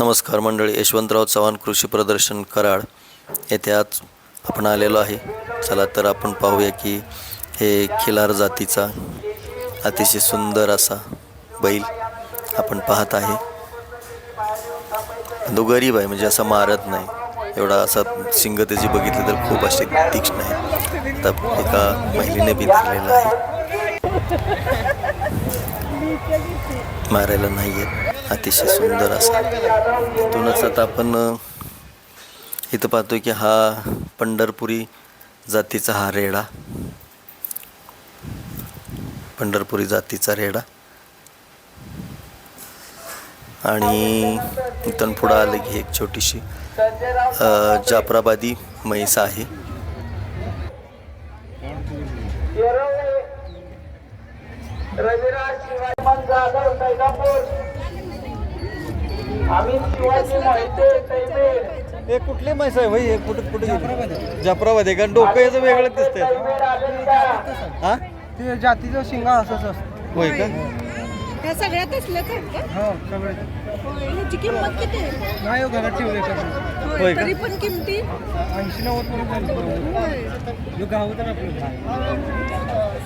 नमस्कार मंडळी, यशवंतराव चव्हाण कृषी प्रदर्शन कराड येथे आज आपण आलेलो आहे. चला तर आपण पाहूया की हे खिलार जातीचा अतिशय सुंदर असा बैल आपण पाहत आहे. तो गरीब आहे, म्हणजे असा मारत नाही, एवढा असा शिंग त्याची बघितली तर खूप असे तीक्ष्ण आहे. आता एका महिलेने बी धरलेला आहे, मारायला नाही येत. अतिशय सुंदर असा. इथूनच आता आपण इथं पाहतोय की हा पंढरपुरी जातीचा हा रेडा, पंढरपुरी जातीचा रेडा. आणि इथून पुढं आलं की एक छोटीशी जाफराबादी म्हैस आहे. हे कुठली म्हैस आहे भाई? हे कुठे कुठे जाफराबादी का? डोकं याचं वेगळं दिसतंय. हा, ते जातीचं शिंगा असंच असतं. होय का? त्या सगळ्यात असलंच आहे का? हो सगळे. होय. ह्याची किंमत किती आहे? नाही हो, घरात ठेवले होय का? तरी पण किमती 80-90 पर्यंत. जो गाव तर आपलं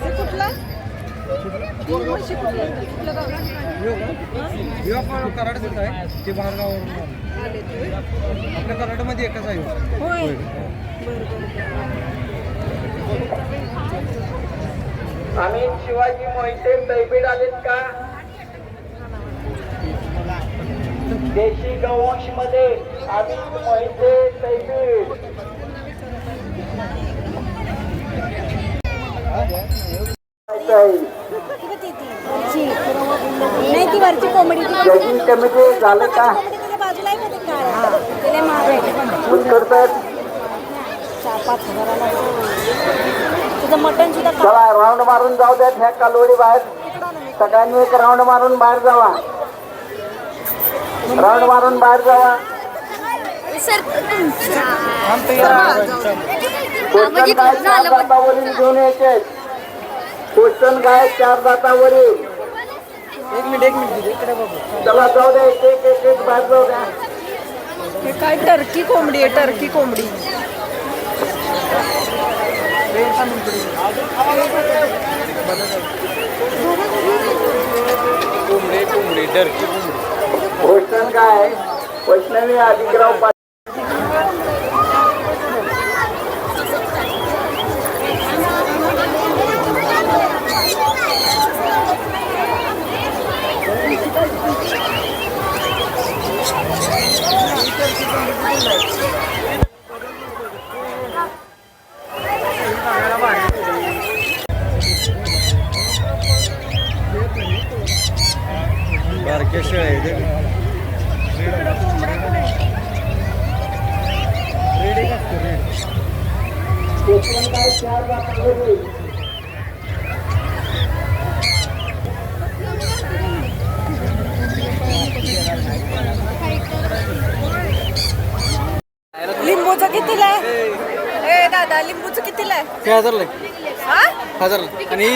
हे कुठला? ही म्हशी कुठलं गाव? हे आपण कराडच आहे, ते बाहेर गावावरून आले ते. आपल्या कराडमध्ये एकच आहे. होय. बरं. आम्ही शिवाजी मोहिते दैबीड आलेत का? देशी गवंश मध्ये आम्ही मोहिते दैबीड. नाही ती वरची कोंबडी कमिटी झालं का? बाजूला आहे का? ते महाग उत्तर साहेब, 4-5 हजाराला तुझं मटण सुद्धा चला राऊंड मारून जाऊ द्या. ह्या कालवडी बाहेर सगळ्यांनी एक राऊंड मारून बाहेर जावा. राऊंड मारून बाहेर जावा. क्वेश्चन काय 4 दातावरील घेऊन यायचे. क्वेश्चन काय 4 दातावरील. एक मिनिट इकडे बघू. चला जाऊ द्या, एक बाहेर जाऊ द्या. हे काय टर्की कोंबडी आहे? टर्की कोंबडी. कोंबडी डरकी कोंबडी. क्वेश्चन काय? वैष्णवी अधिकराव बारक्या शेळ्या आहे ते. क्वेश्चन काय 4 दातावरील. लिंबूचं कितीला आहे? ए दादा, लिंबूचं कितीला आहे? ते 1000 ला हा? 1000 ला आणि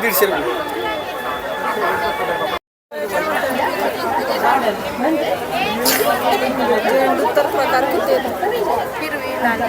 150 रुपये. उत्तर प्रकार किती आहेत? हिरवी, लाल.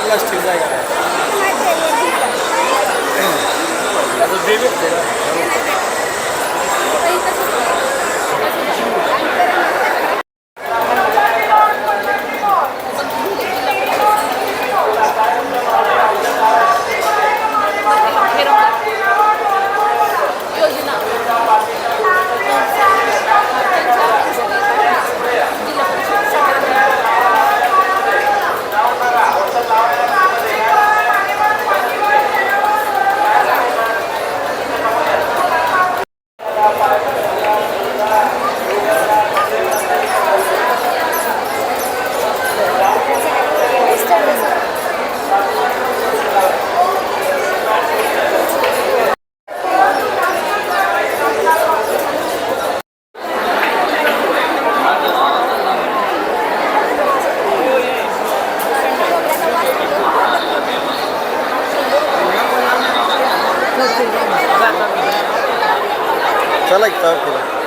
प्लास्टिक जागा चला की पुढे